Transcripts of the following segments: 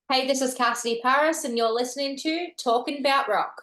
Hey, this is Cassidy Paris, and you're listening to Talking About Rock.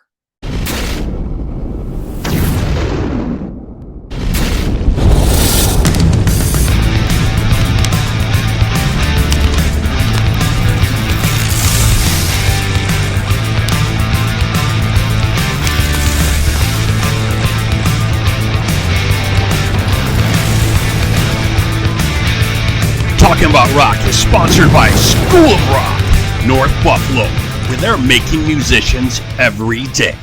Talking About Rock is sponsored by School of Rock, North Buffalo, where they're making musicians every day.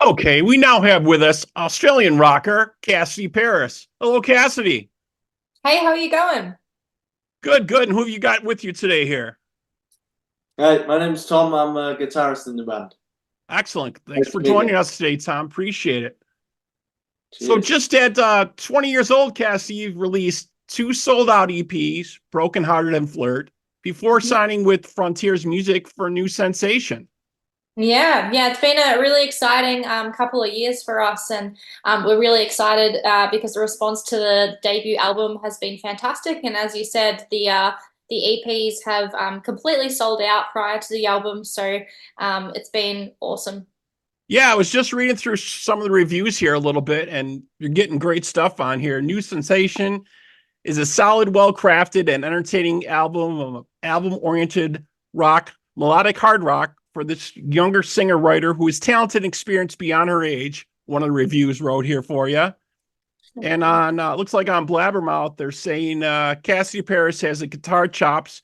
Okay, we now have with us Australian rocker Cassidy Paris. Hello, Cassidy. Hey, how are you going? Good, good. And who have you got with you today here? Hey, my name's Tom. I'm a guitarist in the band. Excellent. Thanks Nice for to meet joining you. us today, Tom. Appreciate it. So Cheers. just at 20 years old, Cassidy, you've released two sold-out EPs, Broken Hearted and Flirt, before signing with Frontiers Music for a new sensation. Yeah, it's been a really exciting couple of years for us, and we're really excited because the response to the debut album has been fantastic. And as you said, the EPs have completely sold out prior to the album, so it's been awesome. Yeah, I was just reading through some of the reviews here a little bit, and you're getting great stuff on here. New Sensation is a solid, well-crafted, and entertaining album-oriented rock, melodic hard rock for this younger singer-writer who is talented and experienced beyond her age. One of the reviews wrote here for you. And on looks like on Blabbermouth, they're saying Cassidy Paris has the guitar chops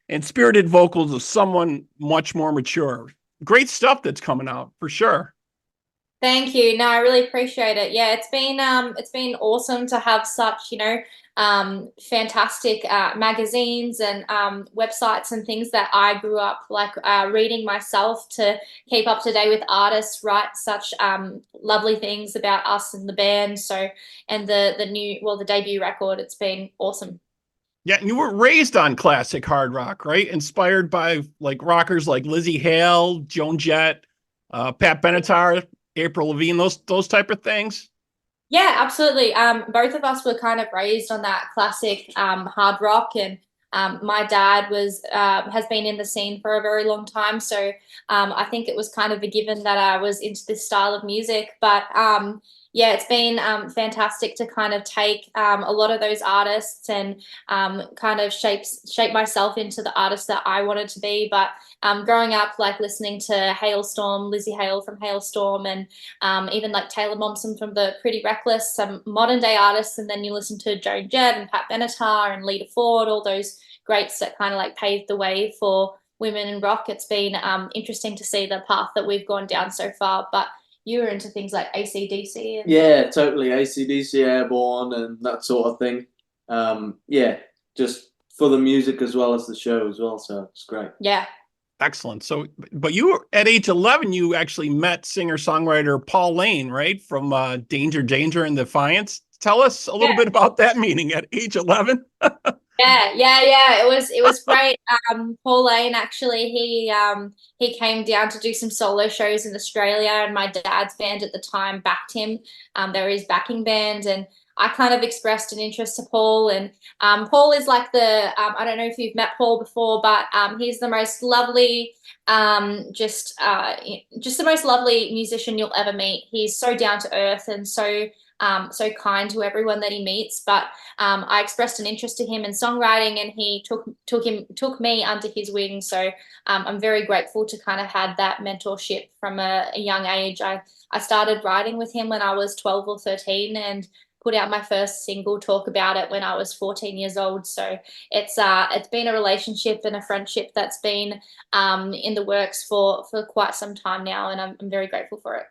and spirited vocals of someone much more mature. Great stuff that's coming out for sure. Thank you. No, I really appreciate it. Yeah, it's been awesome to have such, fantastic magazines and websites and things that I grew up like reading myself to keep up to date with artists, write such lovely things about us and the band. So, and the debut record, it's been awesome. Yeah, and you were raised on classic hard rock, right? Inspired by like rockers like Lizzy Hale, Joan Jett, Pat Benatar, Avril Lavigne, those type of things. Yeah, absolutely. Both of us were kind of raised on that classic hard rock, and my dad was has been in the scene for a very long time. So I think it was kind of a given that I was into this style of music. But yeah, it's been fantastic to kind of take a lot of those artists and kind of shape myself into the artist that I wanted to be. But growing up, like listening to Hailstorm, Lizzy Hale from Hailstorm, and even like Taylor Momsen from the Pretty Reckless, some modern day artists, and then you listen to Joan Jett and Pat Benatar and Lita Ford, all those greats that kind of like paved the way for women in rock. It's been interesting to see the path that we've gone down so far, but you were into things like AC/DC and Yeah, totally. AC/DC, Airborne, and that sort of thing. Yeah, just for the music as well as the show as well. So it's great. yeah. Excellent. So, but you were at age 11, you actually met singer-songwriter Paul Laine, right? From Danger, Danger and Defiants. Tell us a little bit about that meeting at age 11. Yeah. It was great. Paul Laine actually he came down to do some solo shows in Australia, and my dad's band at the time backed him. They were his backing band, and I kind of expressed an interest to Paul. And Paul is like the I don't know if you've met Paul before, but he's the most lovely, just the most lovely musician you'll ever meet. He's so down to earth and so kind to everyone that he meets. But I expressed an interest to him in songwriting, and he took me under his wing. So I'm very grateful to kind of had that mentorship from a young age. I started writing with him when I was 12 or 13, and put out my first single, Talk About It, when I was 14 years old. So it's been a relationship and a friendship that's been in the works for quite some time now, and I'm very grateful for it.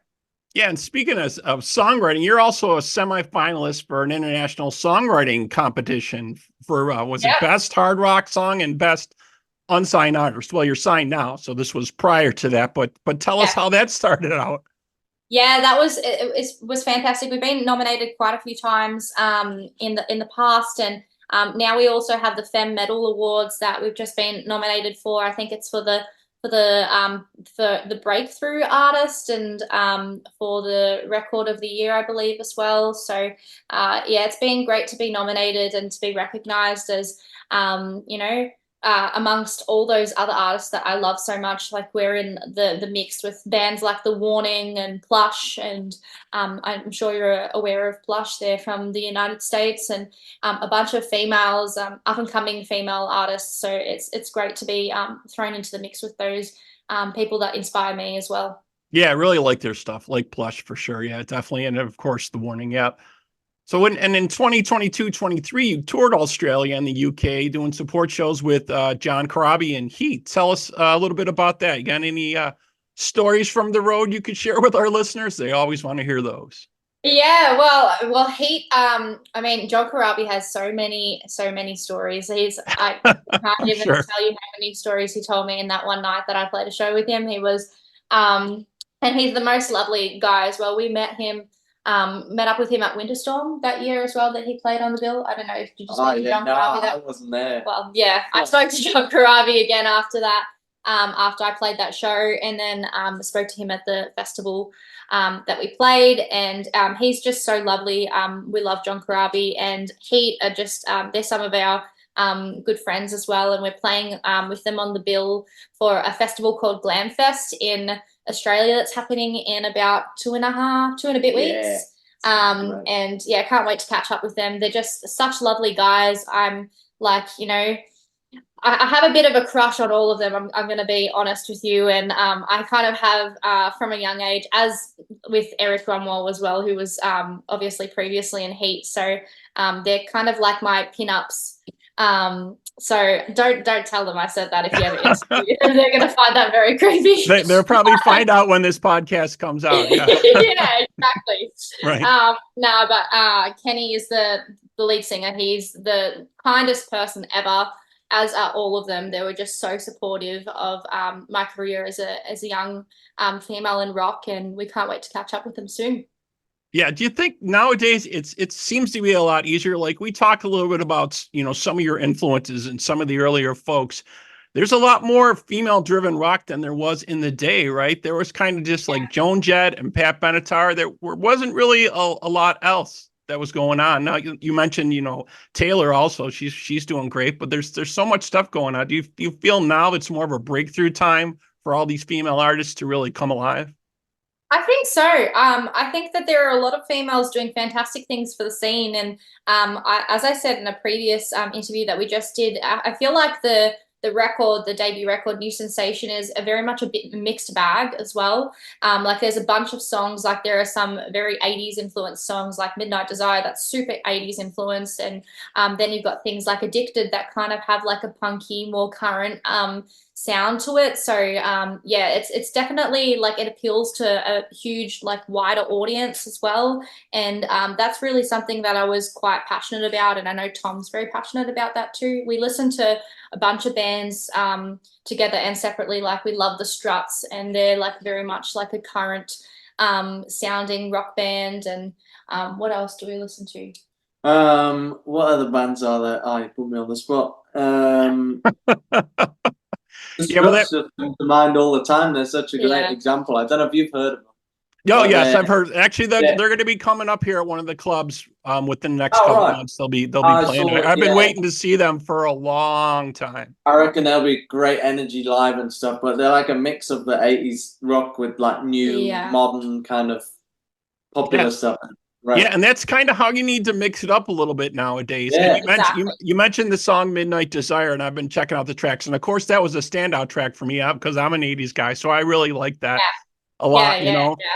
Yeah, and speaking of songwriting, you're also a semifinalist for an international songwriting competition for was it Yeah. best hard rock song and best unsigned artist? Well, you're signed now, so this was prior to that. But tell us Yeah. how that started out. Yeah, that was it was fantastic. We've been nominated quite a few times in the past, and now we also have the Femme Medal Awards that we've just been nominated for. I think it's for the breakthrough artist, and for the record of the year, I believe, as well. So yeah, it's been great to be nominated and to be recognized as you know amongst all those other artists that I love so much. Like we're in the mix with bands like The Warning and Plush, and I'm sure you're aware of Plush. They're from the United States, and a bunch of females, up and coming female artists. So it's great to be thrown into the mix with those people that inspire me as well. Yeah, I really like their stuff, like Plush for sure. Yeah, definitely. And of course, The Warning. Yeah. So in 2022, 23, you toured Australia and the UK doing support shows with John Corabi and H.E.A.T. Tell us a little bit about that. You got any stories from the road you could share with our listeners? They always want to hear those. Yeah, well, H.E.A.T. I mean, John Corabi has so many stories. I can't even Sure. tell you how many stories he told me in that one night that I played a show with him. He was, and he's the most lovely guy as well. We met up with him at Winterstorm that year as well that he played on the bill. I don't know if you just met John Corabi. I wasn't there. Well, yeah, I spoke to John Corabi again after that. After I played that show, and then spoke to him at the festival that we played, and he's just so lovely. We love John Corabi, and H.E.A.T are just they're some of our good friends as well, and we're playing with them on the bill for a festival called Glamfest in Australia that's happening in about two and a bit weeks. And yeah, can't wait to catch up with them. They're just such lovely guys. I'm like, I have a bit of a crush on all of them. I'm going to be honest with you. And I kind of have from a young age, as with Eric Grunwald as well, who was obviously previously in H.E.A.T. So they're kind of like my pin-ups. So don't tell them I said that if you ever interview them. They're going to find that very creepy. They'll probably find out when this podcast comes out. Yeah, yeah, exactly. Right. No, but Kenny is the lead singer. He's the kindest person ever, as are all of them. They were just so supportive of my career as a young female in rock, and we can't wait to catch up with them soon. Yeah. Do you think nowadays it seems to be a lot easier? Like we talked a little bit about, some of your influences and some of the earlier folks. There's a lot more female driven rock than there was in the day, right? There was kind of just like Joan Jett and Pat Benatar. There wasn't really a lot else that was going on. Now you mentioned, Taylor also, she's doing great, but there's so much stuff going on. Do you feel now it's more of a breakthrough time for all these female artists to really come alive? I think so. I think that there are a lot of females doing fantastic things for the scene. And as I said in a previous interview that we just did, I feel like the debut record, New Sensation, is very much a bit mixed bag as well. Like there's a bunch of songs, like there are some very 80s influenced songs like Midnight Desire that's super 80s influenced. And then you've got things like Addicted that kind of have like a punky, more current sound to it. So yeah, it's definitely like it appeals to a huge, like wider audience as well. And that's really something that I was quite passionate about. And I know Tom's very passionate about that too. We listen to a bunch of bands together and separately. Like we love the Struts, and they're like very much like a current sounding rock band. And what else do we listen to? What other bands are there? You put me on the spot. The Struts just come to mind all the time. They're such a great example. I don't know if you've heard of them. Oh, yes, I've heard. Actually, they're going to be coming up here at one of the clubs within the next couple months. They'll be playing. I've been waiting to see them for a long time. I reckon they'll be great energy live and stuff, but they're like a mix of the 80s rock with like new modern kind of popular stuff. Right. Yeah, and that's kind of how you need to mix it up a little bit nowadays. Yeah, and you mentioned the song Midnight Desire, and I've been checking out the tracks. And of course, that was a standout track for me because I'm an 80s guy. So I really like that a lot,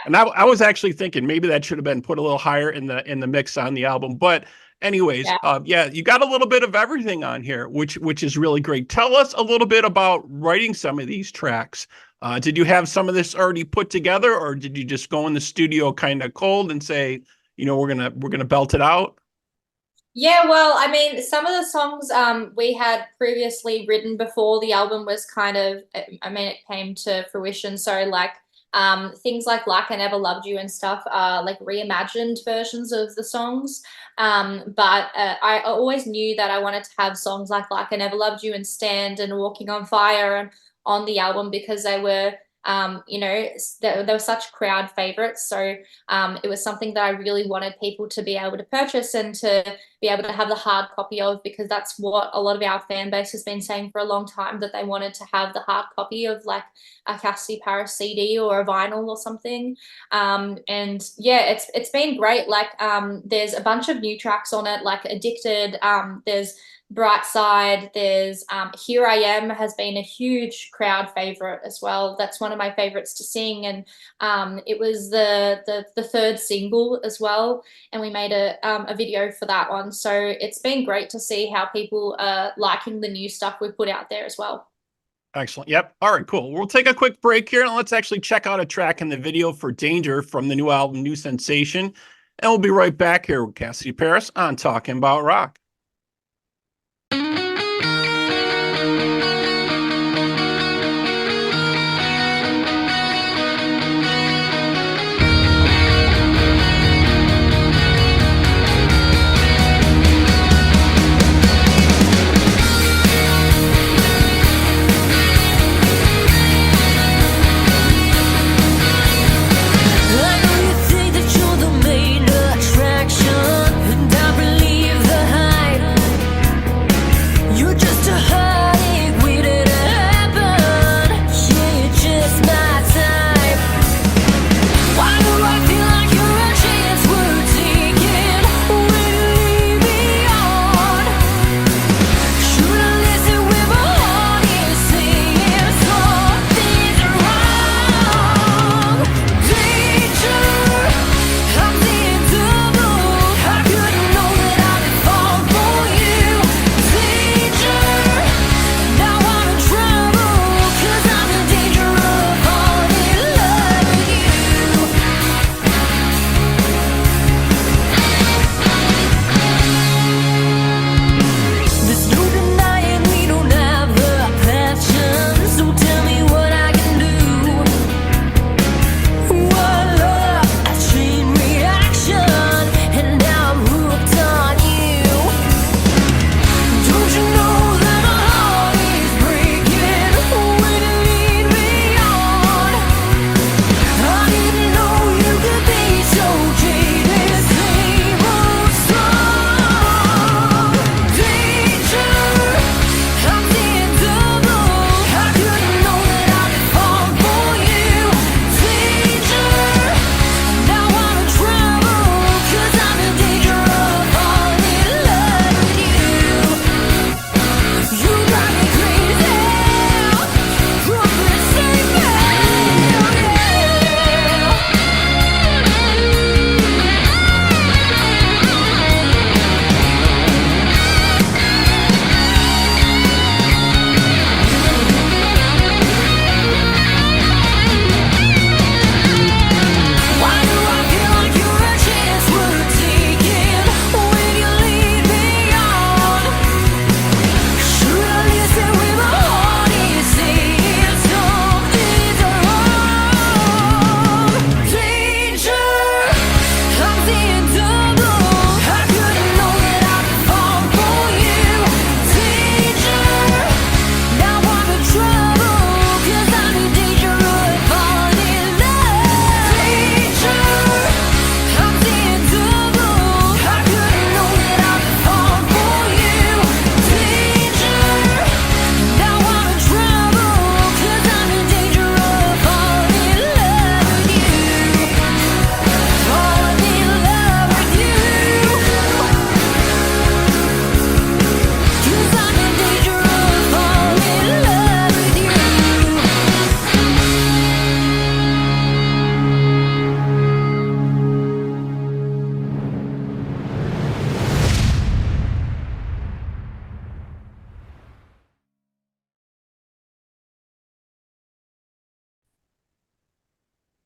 And I was actually thinking maybe that should have been put a little higher in the mix on the album. But anyways, you got a little bit of everything on here, which is really great. Tell us a little bit about writing some of these tracks. Did you have some of this already put together, or did you just go in the studio kind of cold and say, we're gonna belt it out? Yeah, well, I mean, some of the songs we had previously written before the album was kind of, it came to fruition. So like things like I Never Loved You and stuff are like reimagined versions of the songs. But I always knew that I wanted to have songs like I Never Loved You and Stand and Walking on Fire on the album because they were they were such crowd favorites. So it was something that I really wanted people to be able to purchase and to be able to have the hard copy of, because that's what a lot of our fan base has been saying for a long time, that they wanted to have the hard copy of like a Cassidy Paris CD or a vinyl or something. And yeah, it's been great. Like there's a bunch of new tracks on it, like Addicted, there's Bright Side, there's Here I Am has been a huge crowd favorite as well. That's one of my favorites to sing, and it was the third single as well, and we made a video for that one. So it's been great to see how people are liking the new stuff we've put out there as well. Excellent. Yep. All right, cool. We'll take a quick break here and let's actually check out a track in the video for Danger from the new album, New Sensation. And we'll be right back here with Cassidy Paris on Talking About Rock.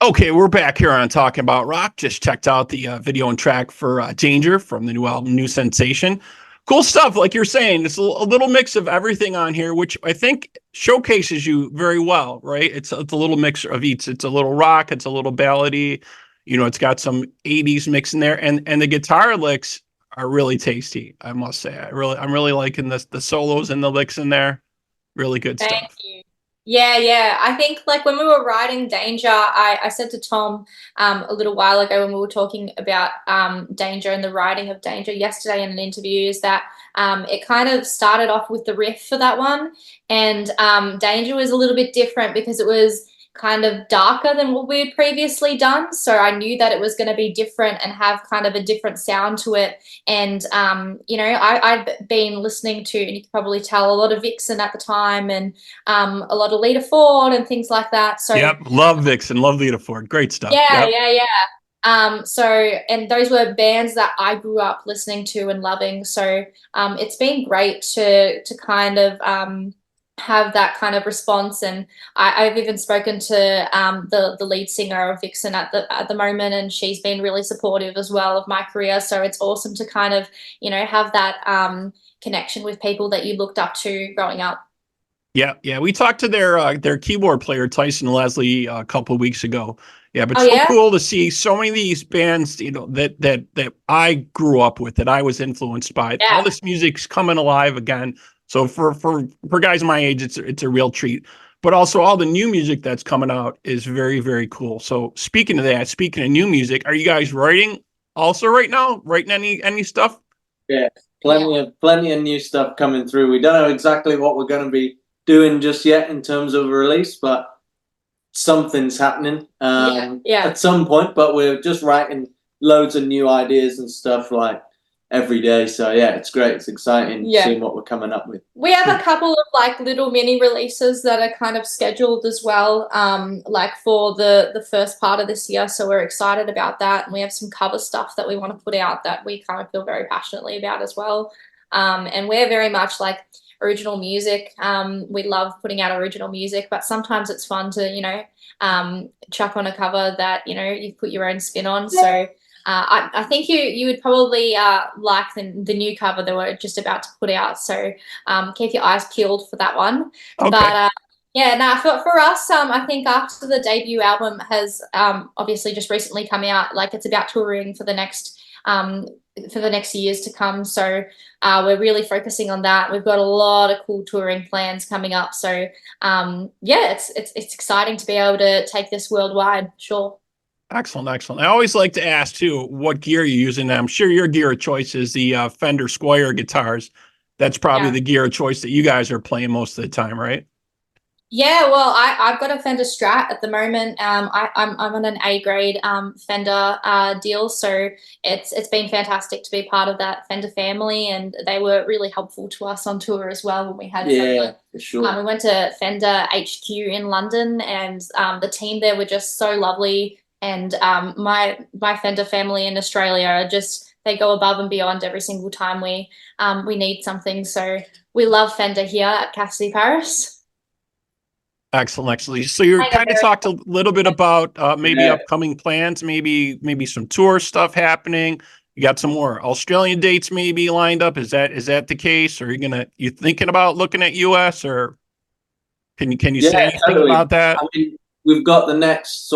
Okay, we're back here on Talking About Rock. Just checked out the video and track for Danger from the new album, New Sensation. Cool stuff, like you're saying. It's a little mix of everything on here, which I think showcases you very well, right? It's a little mix of each. It's a little rock, it's a little ballady. You know, it's got some 80s mix in there, and the guitar licks are really tasty, I must say. I'm really liking the solos and the licks in there. Really good stuff. Thank you. Yeah. I think like when we were writing Danger, I said to Tom a little while ago when we were talking about Danger and the writing of Danger yesterday in an interview, is that it kind of started off with the riff for that one, and Danger was a little bit different because it was kind of darker than what we had previously done. So I knew that it was going to be different and have kind of a different sound to it. And you know, I'd been listening to, and you could probably tell, a lot of Vixen at the time, and a lot of Lita Ford and things like that. So Yep, love Vixen, love Lita Ford, great stuff. yeah, Yep. yeah. So, and those were bands that I grew up listening to and loving. So, it's been great to kind of have that kind of response. And I've even spoken to the lead singer of Vixen at the moment, and she's been really supportive as well of my career. So it's awesome to kind of, you know, have that connection with people that you looked up to growing up. Yeah. We talked to their keyboard player Tyson Leslie a couple of weeks ago. Yeah, but Oh so yeah, cool to see so many of these bands, you know, that I grew up with, that I was influenced by. All yeah, this music's coming alive again. So for guys my age, it's a real treat. But also all the new music that's coming out is very, very cool. So speaking of that, speaking of new music, are you guys writing also right now? Writing any stuff? Yeah, yeah, plenty of new stuff coming through. We don't know exactly what we're going to be doing just yet in terms of a release, but something's happening yeah. at some point. But we're just writing loads of new ideas and stuff like every day. So yeah, it's great. It's exciting Yeah. seeing what we're coming up with. We have a couple of like little mini releases that are kind of scheduled as well, like for the first part of this year. So we're excited about that. And we have some cover stuff that we want to put out that we kind of feel very passionately about as well. And we're very much like original music. We love putting out original music, but sometimes it's fun to, you know, chuck on a cover that, you know, you put your own spin on. So I think you would probably like the new cover that we're just about to put out. So keep your eyes peeled for that one. Okay. But yeah, no, for us, I think after the debut album has obviously just recently come out, like it's about touring for the next years to come. So we're really focusing on that. We've got a lot of cool touring plans coming up. So yeah, it's exciting to be able to take this worldwide. Sure. Excellent. I always like to ask too, what gear you're using. I'm sure your gear of choice is the Fender Squier guitars. That's probably Yeah. the gear of choice that you guys are playing most of the time, right? Yeah, well, I've got a Fender Strat at the moment. I'm on an A grade Fender deal, so it's been fantastic to be part of that Fender family, and they were really helpful to us on tour as well when we had Yeah, for sure. we went to Fender HQ in London, and the team there were just so lovely. And my Fender family in Australia are just, they go above and beyond every single time we need something. So we love Fender here at Cassidy Paris. Excellent. So you kind of talked a little bit about maybe Yeah. upcoming plans, maybe some tour stuff happening. You got some more Australian dates maybe lined up. Is that the case? Or are you thinking about looking at US, or can you say anything totally. about that? I mean, we've got the next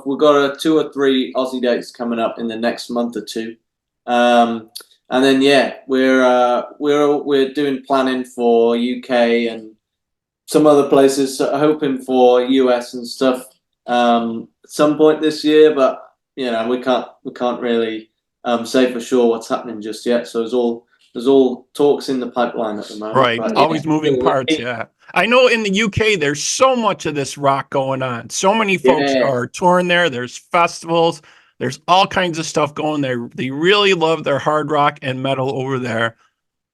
we've got a 2 or 3 Aussie dates coming up in the next month or two. And then yeah, we're doing planning for UK and some other places, hoping for US and stuff at some point this year. But you know, we can't really say for sure what's happening just yet. So there's all talks in the pipeline at the moment. Right. But, Always moving parts. Yeah. I know in the UK, there's so much of this rock going on. So many folks are touring there. There's festivals. There's all kinds of stuff going there. They really love their hard rock and metal over there.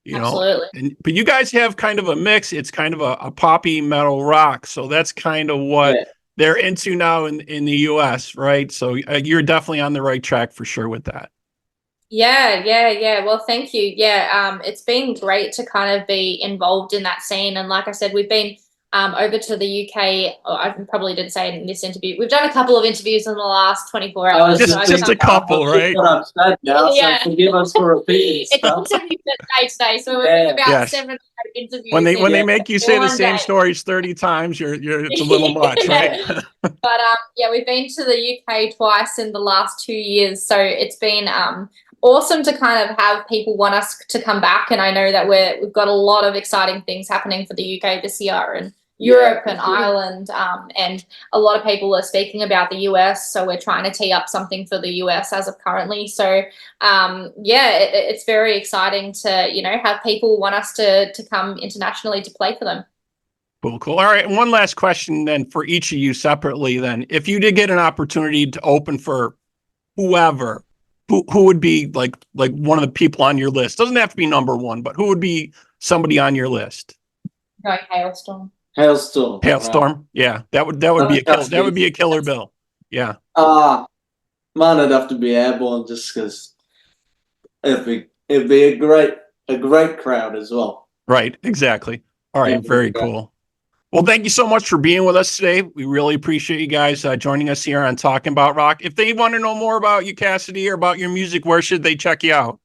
You know, Absolutely. but you guys have kind of a mix. It's kind of a poppy metal rock. So that's kind of what they're into now in the US, right? So you're definitely on the right track for sure with that. Yeah. Well, thank you. Yeah, it's been great to kind of be involved in that scene. And like I said, we've been over to the UK. I probably didn't say it in this interview. We've done a couple of interviews in the last 24 hours. Just a couple, right? What I've said now, so forgive us for repeating stuff. It's interview day today, so we're doing about 7 or 8 interviews. When they make you say the same stories 30 times, it's a little much, right? But yeah, we've been to the UK twice in the last 2 years, so it's been awesome to kind of have people want us to come back. And I know that we've got a lot of exciting things happening for the UK this year, and Europe and Ireland, and a lot of people are speaking about the US, so we're trying to tee up something for the US as of currently. So yeah, it's very exciting to, you know, have people want us to come internationally to play for them. Cool. All right, and one last question then for each of you separately then. If you did get an opportunity to open for whoever, who would be like one of the people on your list? Doesn't have to be number one, but who would be somebody on your list? Going Hailstorm. Hailstorm. Hailstorm. Right. Yeah, that would be a killer. That would be a killer bill. Yeah. Mine would have to be Airborne, just because it'd be a great crowd as well. Right. Exactly. All right. Very cool. Well, thank you so much for being with us today. We really appreciate you guys joining us here on Talking About Rock. If they want to know more about you, Cassidy, or about your music, where should they check you out?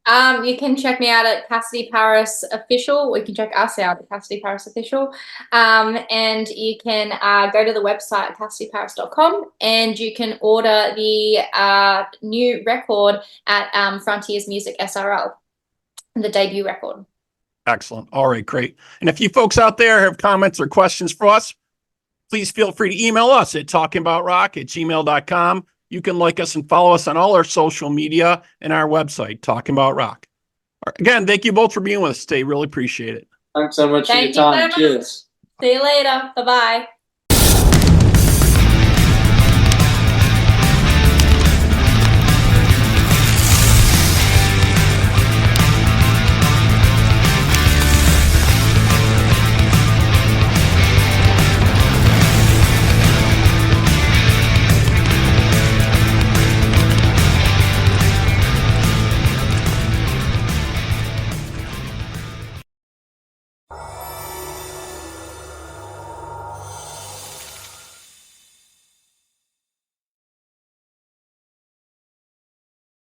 You can check me out at Cassidy Paris Official. We can check us out at Cassidy Paris Official. And you can go to the website, CassidyParis.com, and you can order the new record at Frontiers Music SRL, the debut record. Excellent. All right, great. And if you folks out there have comments or questions for us, please feel free to email us at talkingaboutrock@gmail.com. You can like us and follow us on all our social media and our website, Talking About Rock. Again, thank you both for being with us today. Really appreciate it. Thanks so much for your time. Cheers. See you later. Bye-bye.